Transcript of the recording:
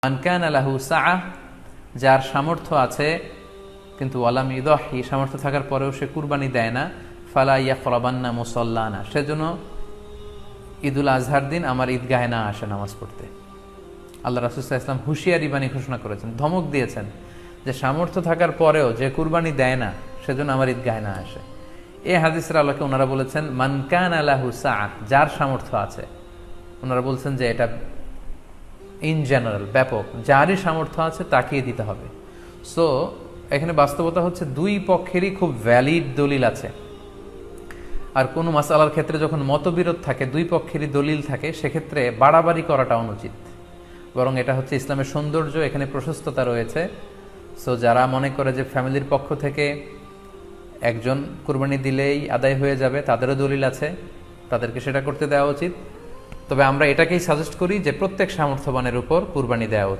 মান কানা লাহু সাআহ, যার সামর্থ্য আছে কিন্তু ওয়ালাম ইউদাহি, সামর্থ্য থাকার পরেও সে কুরবানি দেয় না, ফালা ইয়াকরাবান্না মুসাল্লানা, সেজন্য ঈদুল আজহার দিন আমার ঈদগাহে না আসে নামাজ পড়তে। আল্লাহ রাসূল সাল্লাল্লাহু আলাইহি ওয়াসাল্লাম হুঁশিয়ারি বাণী ঘোষণা করেছেন, ধমক দিয়েছেন যে সামর্থ্য থাকার পরেও যে কুরবানি দেয় না সেজন্য আমার ঈদগাহে না আসে। এই হাদিসের আলোকে ওনারা বলেছেন মান কানা লাহু সাআহ, যার সামর্থ্য আছে। ওনারা বলছেন যে এটা ইন জেনারেল, ব্যাপক, যারই সামর্থ্য আছে তাকিয়ে দিতে হবে। সো এখানে বাস্তবতা হচ্ছে দুই পক্ষেরই খুব ভ্যালিড দলিল আছে। আর কোনো মাসালার ক্ষেত্রে যখন মতবিরোধ থাকে, দুই পক্ষেরই দলিল থাকে, সেক্ষেত্রে বাড়াবাড়ি করাটা অনুচিত। বরং এটা হচ্ছে ইসলামের সৌন্দর্য, এখানে প্রশস্ততা রয়েছে। সো যারা মনে করে যে ফ্যামিলির পক্ষ থেকে একজন কুরবানি দিলেই আদায় হয়ে যাবে, তাদেরও দলিল আছে, তাদেরকে সেটা করতে দেওয়া উচিত। তবে আমরা এটাকেই সাজেস্ট করি যে প্রত্যেক সামর্থ্যবানের উপর কুরবানি দেওয়া উচিত।